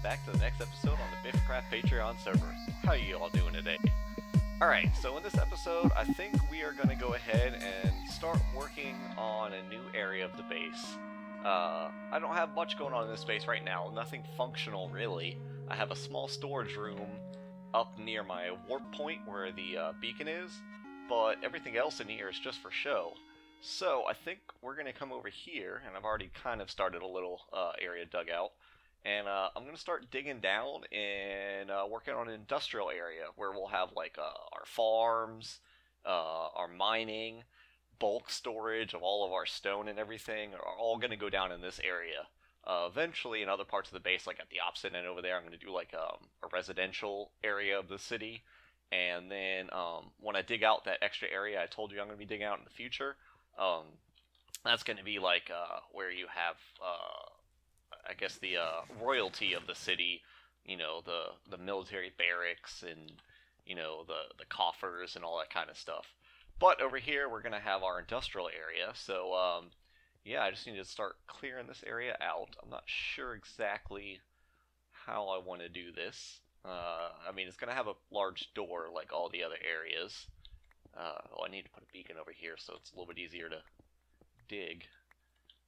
back to the next episode on the BiffaCraft Patreon server. How are you all doing today? Alright, so in this episode, I think we are going to go ahead and start working on a new area of the base. I don't have much going on in this base right now, nothing functional really. I have a small storage room up near my warp point where the beacon is, but everything else in here is just for show. So I think we're going to come over here, and I've already kind of started a little area dugout, and I'm going to start digging down and working on an industrial area where we'll have like our farms, our mining, bulk storage of all of our stone and everything are all going to go down in this area. Eventually in other parts of the base, like at the opposite end over there, I'm going to do like a residential area of the city. And then when I dig out that extra area I told you I'm going to be digging out in the future, that's going to be like where you have, I guess, the royalty of the city, you know, the military barracks and, you know, the coffers and all that kind of stuff. But over here we're going to have our industrial area, so yeah, I just need to start clearing this area out. I'm not sure exactly how I want to do this. I mean, it's going to have a large door like all the other areas. I need to put a beacon over here so it's a little bit easier to dig.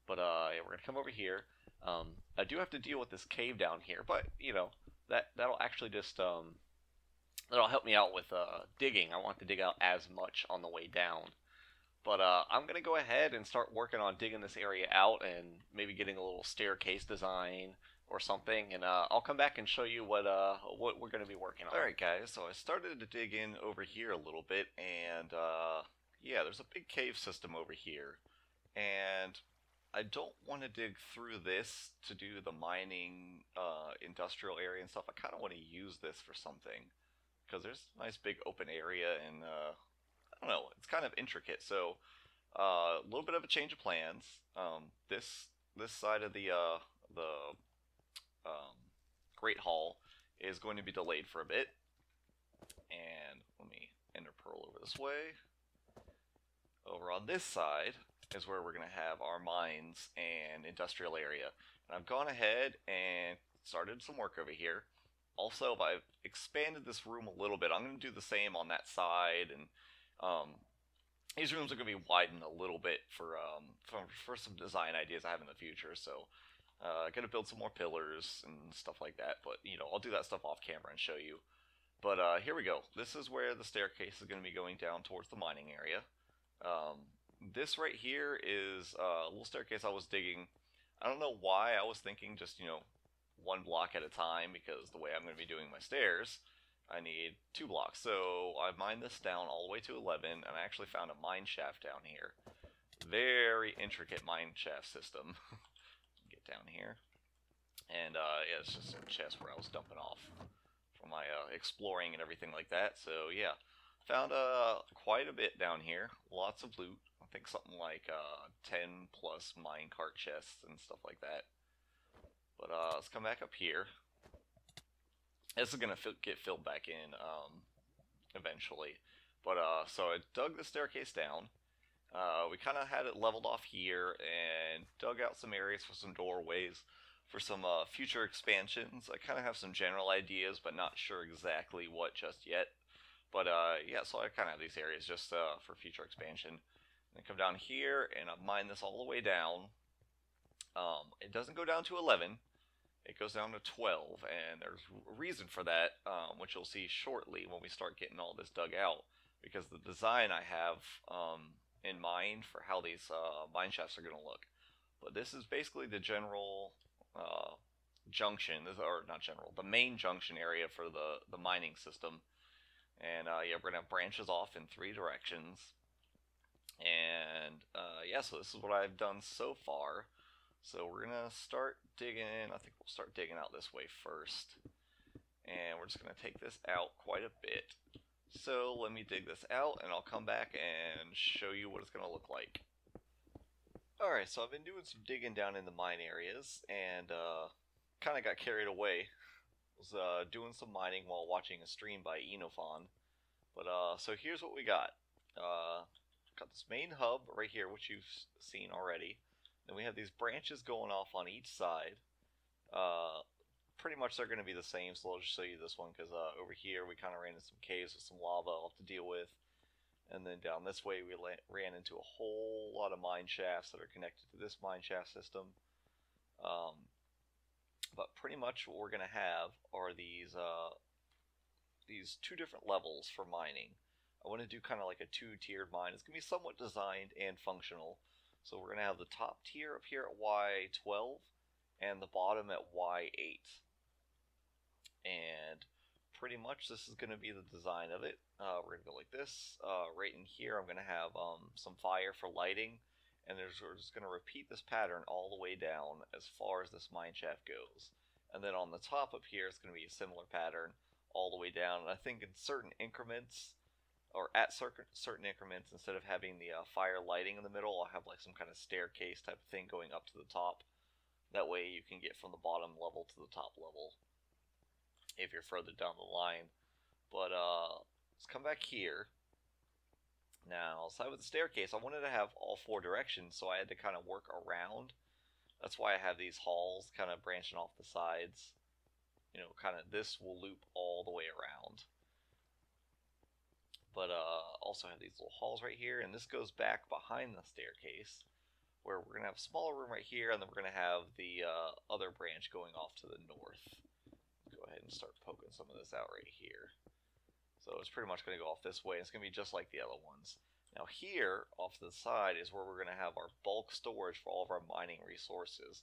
But yeah, we're going to come over here. I do have to deal with this cave down here, but, you know, that'll actually just, that'll help me out with digging. I want to dig out as much on the way down. But I'm going to go ahead and start working on digging this area out and maybe getting a little staircase design or something, and I'll come back and show you what we're going to be working on. Alright guys, so I started to dig in over here a little bit, and yeah, there's a big cave system over here, and I don't want to dig through this to do the mining industrial area and stuff. I kind of want to use this for something, because there's a nice big open area, and I don't know, it's kind of intricate, so a little bit of a change of plans. This side of the Great Hall is going to be delayed for a bit, and let me ender pearl over this way. Over on this side is where we're going to have our mines and industrial area, and I've gone ahead and started some work over here. Also, I've expanded this room a little bit. I'm going to do the same on that side, and these rooms are going to be widened a little bit for some design ideas I have in the future. So I got to build some more pillars and stuff like that. But you know, I'll do that stuff off camera and show you. But here we go. This is where the staircase is going to be going down towards the mining area. This right here is a little staircase I was digging. I don't know why I was thinking just, you know, one block at a time, because the way I'm going to be doing my stairs, I need 2 blocks. So I mined this down all the way to 11, and I actually found a mine shaft down here. Very intricate mine shaft system. Get down here. And yeah, it's just a chest where I was dumping off for my exploring and everything like that. So yeah, found quite a bit down here. Lots of loot. I think something like 10 plus minecart chests and stuff like that. But let's come back up here. This is going to get filled back in eventually. But so I dug the staircase down. We kind of had it leveled off here and dug out some areas for some doorways for some future expansions. I kind of have some general ideas, but not sure exactly what just yet. But yeah, so I kind of have these areas just for future expansion. And come down here and I mine this all the way down. It doesn't go down to 11. It goes down to 12, and there's a reason for that, which you'll see shortly when we start getting all this dug out, because the design I have in mind for how these mine shafts are going to look. But this is basically the general junction, or not general, the main junction area for the mining system. And yeah, we're going to have branches off in 3 directions. And yeah, so this is what I've done so far. So we're going to start digging. I think we'll start digging out this way first. And we're just going to take this out quite a bit. So let me dig this out, and I'll come back and show you what it's going to look like. Alright, so I've been doing some digging down in the mine areas, and kind of got carried away. Was doing some mining while watching a stream by Enofon. But so here's what we got. Got this main hub right here, which you've seen already. Then we have these branches going off on each side. pretty much they're going to be the same, so I'll just show you this one, because over here we kind of ran into some caves with some lava I'll have to deal with. And then down this way we ran into a whole lot of mine shafts that are connected to this mine shaft system. But pretty much what we're going to have are these two different levels for mining. I want to do kind of like a two-tiered mine. It's going to be somewhat designed and functional. So we're going to have the top tier up here at Y12 and the bottom at Y8. And pretty much this is going to be the design of it. We're going to go like this. Right in here I'm going to have some fire for lighting. And we're just going to repeat this pattern all the way down as far as this mine shaft goes. And then on the top up here it's going to be a similar pattern all the way down. And I think in certain increments, or at certain increments, instead of having the fire lighting in the middle, I'll have like some kind of staircase type of thing going up to the top. That way you can get from the bottom level to the top level if you're further down the line. But let's come back here. Now, aside with the staircase, I wanted to have all four directions, so I had to kind of work around. That's why I have these halls kind of branching off the sides. You know, kind of this will loop all the way around. But also have these little halls right here, and this goes back behind the staircase, where we're going to have a smaller room right here, and then we're going to have the other branch going off to the north. Go ahead and start poking some of this out right here. So it's pretty much going to go off this way. It's going to be just like the other ones. Now here, off to the side, is where we're going to have our bulk storage for all of our mining resources.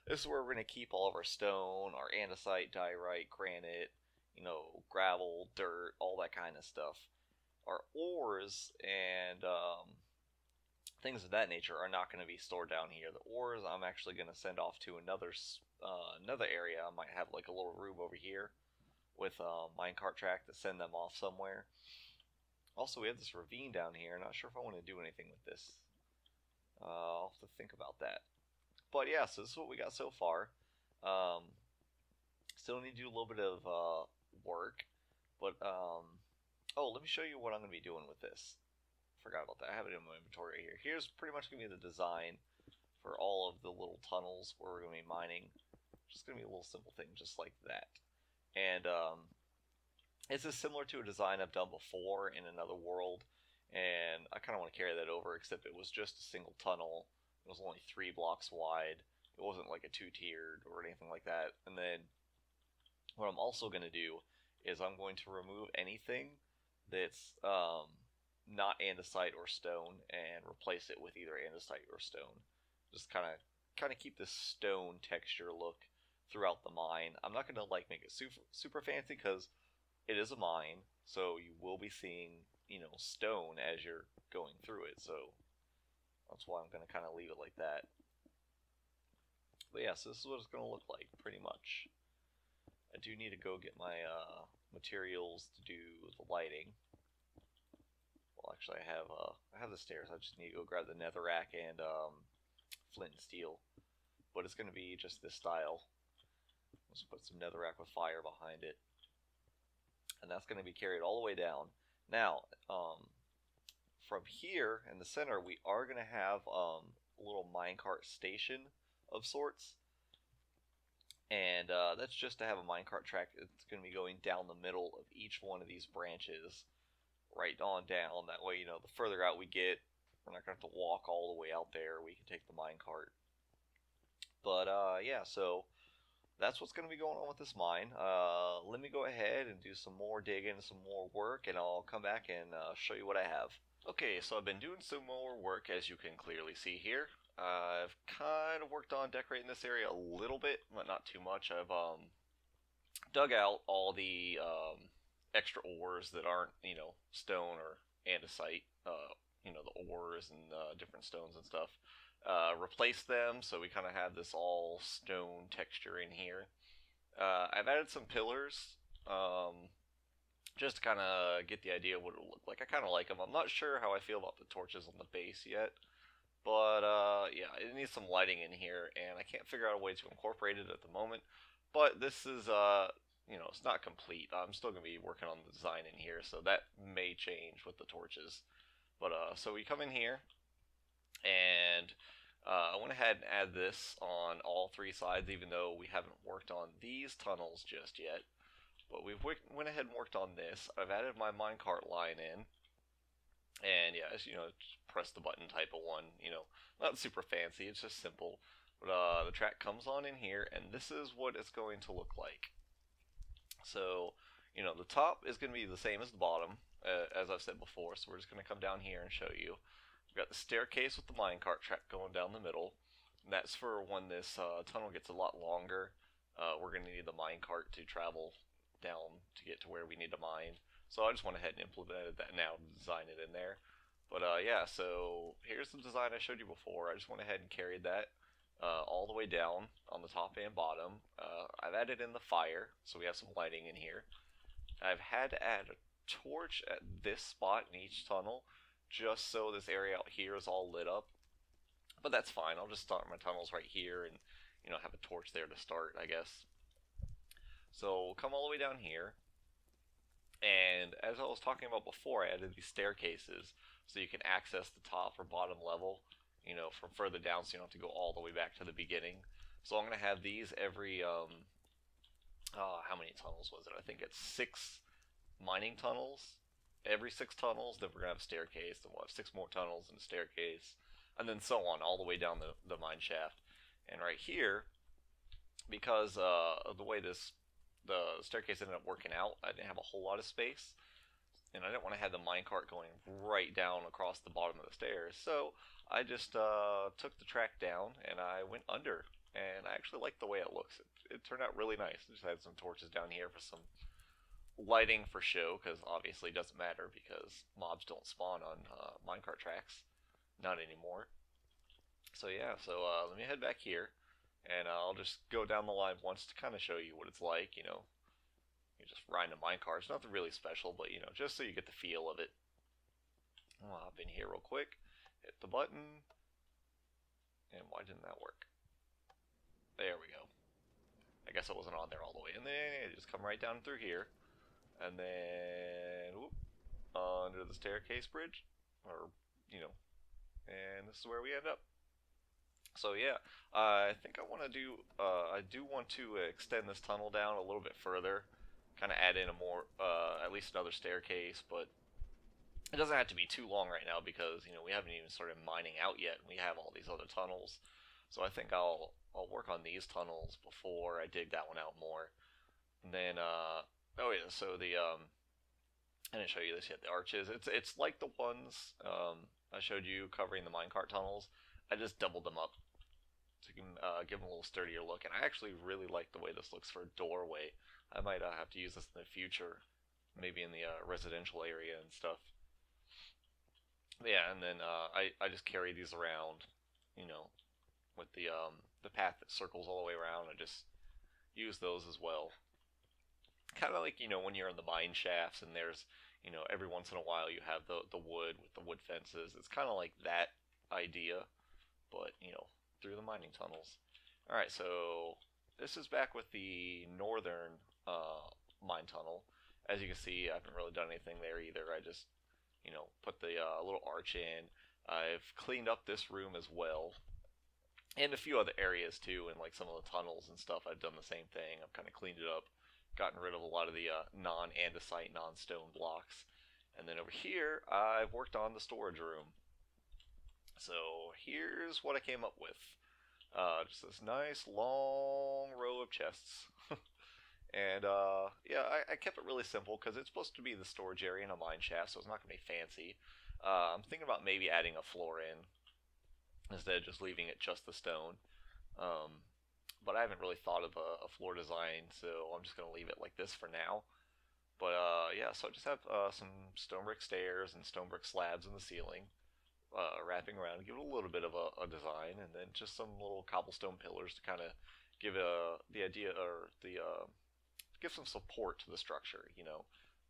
This is where we're going to keep all of our stone, our andesite, diorite, granite, you know, gravel, dirt, all that kind of stuff. Our ores and things of that nature are not going to be stored down here. The ores I'm actually going to send off to another area. I might have like a little room over here with a minecart track to send them off somewhere. Also, we have this ravine down here. Not sure if I want to do anything with this. I'll have to think about that. But yeah, so this is what we got so far. Still need to do a little bit of work. But, oh, let me show you what I'm going to be doing with this. Forgot about that. I have it in my inventory right here. Here's pretty much going to be the design for all of the little tunnels where we're going to be mining. Just going to be a little simple thing just like that. And this is similar to a design I've done before in another world, and I kind of want to carry that over, except it was just a single tunnel. It was only 3 blocks wide. It wasn't like a 2-tiered or anything like that. And then what I'm also going to do is I'm going to remove anything that's not andesite or stone and replace it with either andesite or stone. Just kind of keep this stone texture look throughout the mine. I'm not going to like make it super fancy because it is a mine, so you will be seeing, you know, stone as you're going through it. So that's why I'm going to kind of leave it like that. But yeah, so this is what it's going to look like pretty much. I do need to go get my materials to do the lighting. Well, actually, I have the stairs. I just need to go grab the netherrack and flint and steel. But it's going to be just this style. Let's put some netherrack with fire behind it. And that's going to be carried all the way down. Now, from here in the center, we are going to have a little minecart station of sorts. And that's just to have a minecart track. It's going to be going down the middle of each one of these branches, right on down. That way, you know, the further out we get, we're not going to have to walk all the way out there. We can take the minecart. But yeah, so that's what's going to be going on with this mine. Let me go ahead and do some more digging, some more work, and I'll come back and show you what I have. Okay, so I've been doing some more work, as you can clearly see here. I've kind of worked on decorating this area a little bit, but not too much. I've dug out all the extra ores that aren't, you know, stone or andesite. You know, the ores and different stones and stuff. Replace them, so we kind of have this all stone texture in here. I've added some pillars, just to kind of get the idea of what it will look like. I kind of like them. I'm not sure how I feel about the torches on the base yet, but yeah, it needs some lighting in here, and I can't figure out a way to incorporate it at the moment. But this is, you know, it's not complete. I'm still going to be working on the design in here, so that may change with the torches. But so we come in here, and I went ahead and added this on all three sides, even though we haven't worked on these tunnels just yet. But we went ahead and worked on this. I've added my minecart line in, and yeah, as you know, just press the button type of one. Not super fancy. It's just simple. But the track comes on in here, and this is what it's going to look like. So, the top is going to be the same as the bottom, as I've said before. So we're just going to come down here and show you. We've got the staircase with the minecart track going down the middle. And that's for when this tunnel gets a lot longer. We're going to need the minecart to travel down to get to where we need to mine. So I just went ahead and implemented that now to design it in there. But yeah, so here's the design I showed you before. I just went ahead and carried that all the way down on the top and bottom. I've added in the fire, so we have some lighting in here. I've had to add a torch at this spot in each tunnel, just so this area out here is all lit up. But that's fine. I'll just start my tunnels right here and, have a torch there to start, I guess. So we'll come all the way down here. And as I was talking about before, I added these staircases so you can access the top or bottom level, from further down, so you don't have to go all the way back to the beginning. So I'm going to have these every, how many tunnels was it? I think it's 6 mining tunnels. Every 6 tunnels, then we're going to have a staircase, then we'll have 6 more tunnels and a staircase, and then so on, all the way down the mine shaft. And right here, because of the way the staircase ended up working out, I didn't have a whole lot of space, and I didn't want to have the minecart going right down across the bottom of the stairs, so I just took the track down and I went under, and I actually like the way it looks. It turned out really nice. I just had some torches down here for some lighting for show, because obviously it doesn't matter because mobs don't spawn on minecart tracks, not anymore. So yeah, let me head back here, and I'll just go down the line once to kind of show you what it's like. You're just riding a minecart. It's nothing really special, but just so you get the feel of it. I'll hop in here real quick, hit the button, and why didn't that work? There we go. I guess it wasn't on there all the way, and then you just come right down through here, and then whoop, under the staircase bridge, or and this is where we end up. So yeah, I think I want to do. I do want to extend this tunnel down a little bit further, kind of add in a more, at least another staircase, but it doesn't have to be too long right now because we haven't even started mining out yet. And we have all these other tunnels, so I think I'll work on these tunnels before I dig that one out more. And then oh yeah, so the I didn't show you this yet. The arches, it's like the ones I showed you covering the minecart tunnels. I just doubled them up to give them a little sturdier look, and I actually really like the way this looks for a doorway. I might have to use this in the future, maybe in the residential area and stuff. But yeah, and then I just carry these around, with the path that circles all the way around. I just use those as well. Kind of like when you're in the mine shafts and there's every once in a while you have the wood with the wood fences. It's kind of like that idea, but through the mining tunnels. All right, so this is back with the northern mine tunnel. As you can see, I haven't really done anything there either. I just put the little arch in. I've cleaned up this room as well, and a few other areas too, and like some of the tunnels and stuff. I've done the same thing. I've kind of cleaned it up, gotten rid of a lot of the non-andesite, non-stone blocks. And then over here, I've worked on the storage room. So here's what I came up with. Just this nice long row of chests. And yeah, I kept it really simple because it's supposed to be the storage area in a mine shaft, so it's not going to be fancy. I'm thinking about maybe adding a floor in instead of just leaving it just the stone. But I haven't really thought of a floor design, so I'm just going to leave it like this for now. But yeah, so I just have some stone brick stairs and stone brick slabs in the ceiling, wrapping around, give it a little bit of a design, and then just some little cobblestone pillars to kind of give the idea, or the give some support to the structure.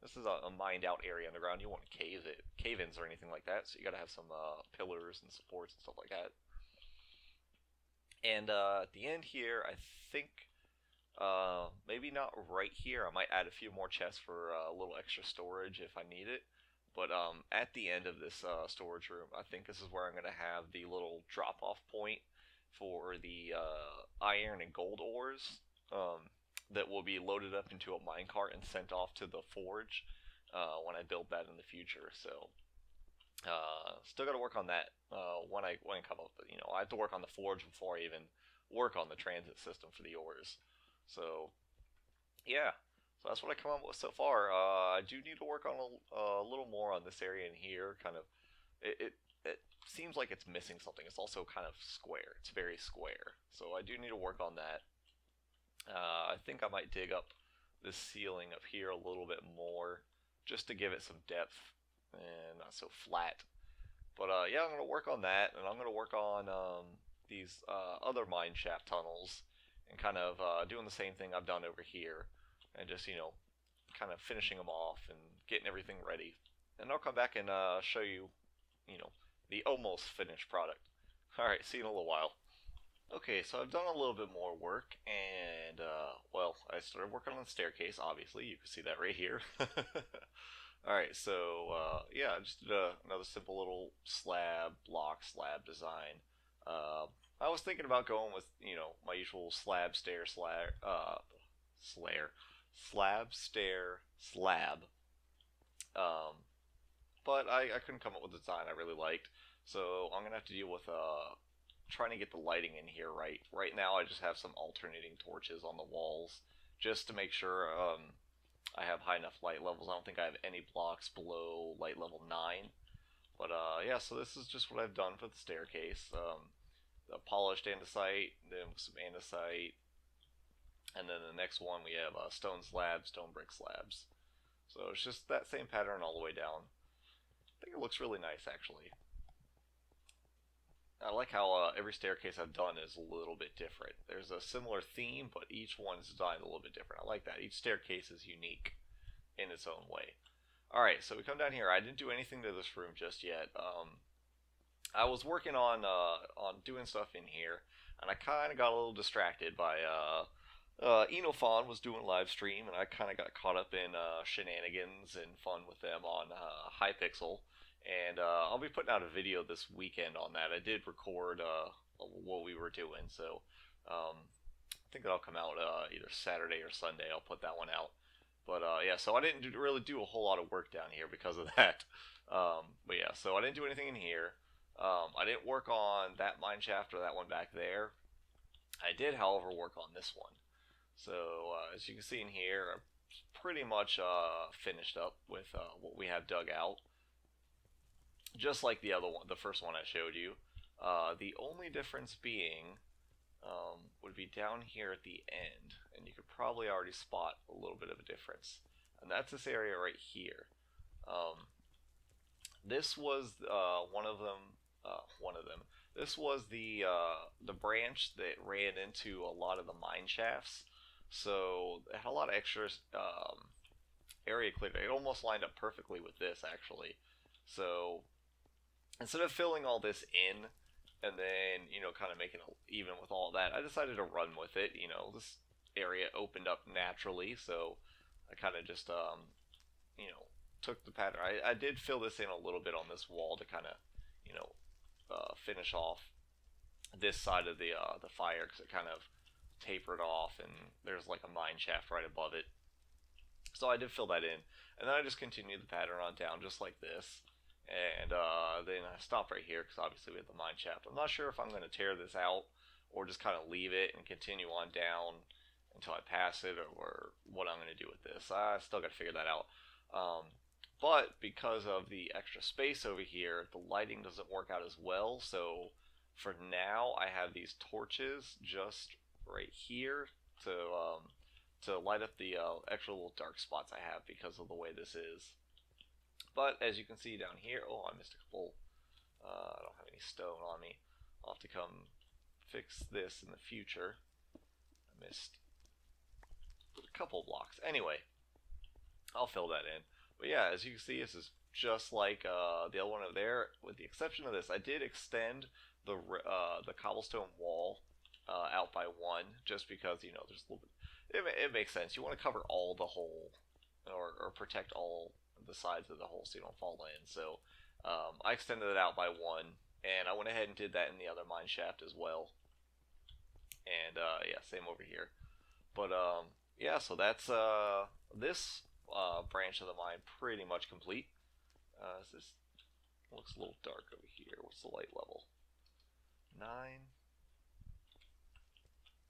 This is a mined out area underground. You want to cave-ins or anything like that, so you got to have some pillars and supports and stuff like that. And at the end here, I think maybe not right here. I might add a few more chests for a little extra storage if I need it. But at the end of this storage room, I think this is where I'm going to have the little drop-off point for the iron and gold ores that will be loaded up into a minecart and sent off to the forge when I build that in the future. So still got to work on that when I come up. I have to work on the forge before I even work on the transit system for the ores. So yeah, so that's what I come up with so far. I do need to work on a little more on this area in here. Kind of, it seems like it's missing something. It's also kind of square. It's very square. So I do need to work on that. I think I might dig up this ceiling up here a little bit more, just to give it some depth and not so flat. But yeah, I'm gonna work on that, and I'm gonna work on these other mine shaft tunnels, and kind of doing the same thing I've done over here, and just kind of finishing them off and getting everything ready. And I'll come back and show you, the almost finished product. All right, see you in a little while. Okay, so I've done a little bit more work, and well, I started working on the staircase. Obviously, you can see that right here. All right, so yeah, I just did another simple little block slab design. I was thinking about going with my usual slab stair slab, but I couldn't come up with a design I really liked, so I'm gonna have to deal with trying to get the lighting in here right. Right now, I just have some alternating torches on the walls just to make sure I have high enough light levels. I don't think I have any blocks below light level 9. But yeah, so this is just what I've done for the staircase. The polished andesite, then some andesite, and then the next one we have stone slabs, stone brick slabs. So it's just that same pattern all the way down. I think it looks really nice, actually. I like how every staircase I've done is a little bit different. There's a similar theme, but each one is designed a little bit different. I like that. Each staircase is unique in its own way. Alright, so we come down here. I didn't do anything to this room just yet. I was working on doing stuff in here, and I kind of got a little distracted by Enofon was doing live stream, and I kind of got caught up in shenanigans and fun with them on Hypixel. And I'll be putting out a video this weekend on that. I did record what we were doing, so I think that'll come out either Saturday or Sunday. I'll put that one out. But yeah, so I didn't really do a whole lot of work down here because of that. But yeah, so I didn't do anything in here. I didn't work on that mine shaft or that one back there. I did, however, work on this one. So as you can see in here, I'm pretty much finished up with what we have dug out. Just like the other one, the first one I showed you. The only difference being would be down here at the end, and you could probably already spot a little bit of a difference. And that's this area right here. This was one of them. This was the branch that ran into a lot of the mine shafts. So it had a lot of extra area cleared. It almost lined up perfectly with this, actually. So instead of filling all this in and then, kind of making it even with all that, I decided to run with it. This area opened up naturally, so I kind of just, took the pattern. I did fill this in a little bit on this wall to kind of, finish off this side of the fire, because it kind of tapered off, and there's like a mine shaft right above it. So I did fill that in, and then I just continued the pattern on down just like this. And then I stopped right here because obviously we have the mine shaft. I'm not sure if I'm going to tear this out or just kind of leave it and continue on down until I pass it, or what I'm going to do with this. I still got to figure that out. But because of the extra space over here, the lighting doesn't work out as well. So for now, I have these torches just right here to light up the extra little dark spots I have because of the way this is. But as you can see down here, oh, I missed a couple. I don't have any stone on me. I'll have to come fix this in the future. I missed a couple blocks. Anyway, I'll fill that in. But yeah, as you can see, this is just like the other one over there, with the exception of this. I did extend the cobblestone wall out by one, just because there's a little bit. It makes sense. You want to cover all the hole, or protect all the sides of the hole so you don't fall in. So I extended it out by 1, and I went ahead and did that in the other mine shaft as well. And yeah, same over here. But yeah, so that's this branch of the mine pretty much complete. This looks a little dark over here. What's the light level? 9.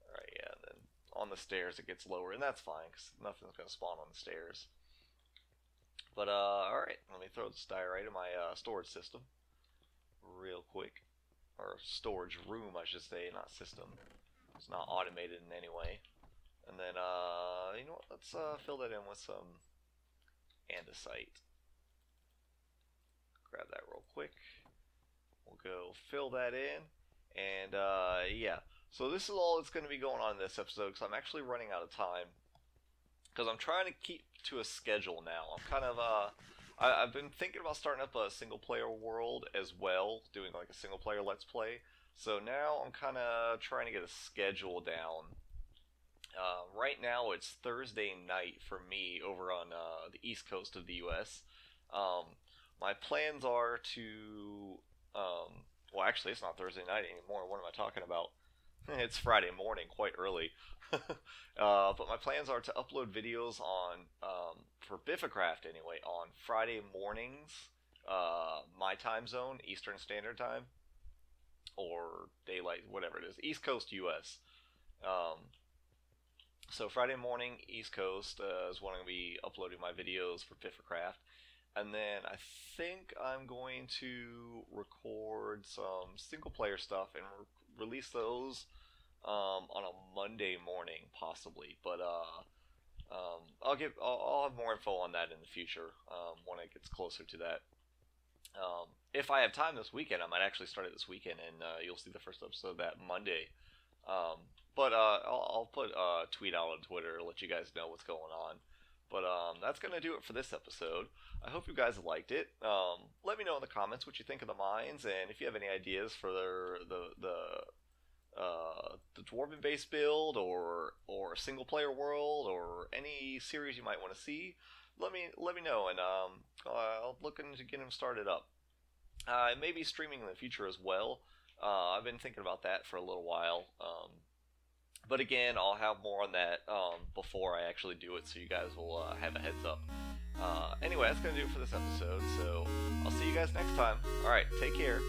Alright, yeah, and then on the stairs it gets lower, and that's fine, because nothing's going to spawn on the stairs. But, alright, let me throw this diorite in my storage system real quick. Or storage room, I should say, not system. It's not automated in any way. And then, you know what, let's fill that in with some andesite. Grab that real quick. We'll go fill that in. And, yeah. So this is all that's going to be going on in this episode, because I'm actually running out of time. Because I'm trying to keep to a schedule now. I'm kind of, I've been thinking about starting up a single-player world as well, doing like a single-player Let's Play. So now I'm kind of trying to get a schedule down. Right now it's Thursday night for me over on the east coast of the U.S. My plans are to, well, actually, it's not Thursday night anymore. What am I talking about? It's Friday morning, quite early. But my plans are to upload videos on, for BiffaCraft anyway, on Friday mornings, my time zone, Eastern Standard Time, or daylight, whatever it is, East Coast US. So Friday morning, East Coast, is when I'm going to be uploading my videos for BiffaCraft. And then I think I'm going to record some single-player stuff and release those on a Monday morning, possibly. But I'll have more info on that in the future when it gets closer to that. If I have time this weekend, I might actually start it this weekend, and you'll see the first episode that Monday. But I'll put a tweet out on Twitter to let you guys know what's going on. But that's going to do it for this episode. I hope you guys liked it. Let me know in the comments what you think of the mines, and if you have any ideas for the dwarven base build, or a single player world, or any series you might want to see. Let me know, and I'll look into getting them started up. I may be streaming in the future as well. I've been thinking about that for a little while. But again, I'll have more on that before I actually do it, so you guys will have a heads up. Anyway, that's going to do it for this episode, so I'll see you guys next time. Alright, take care.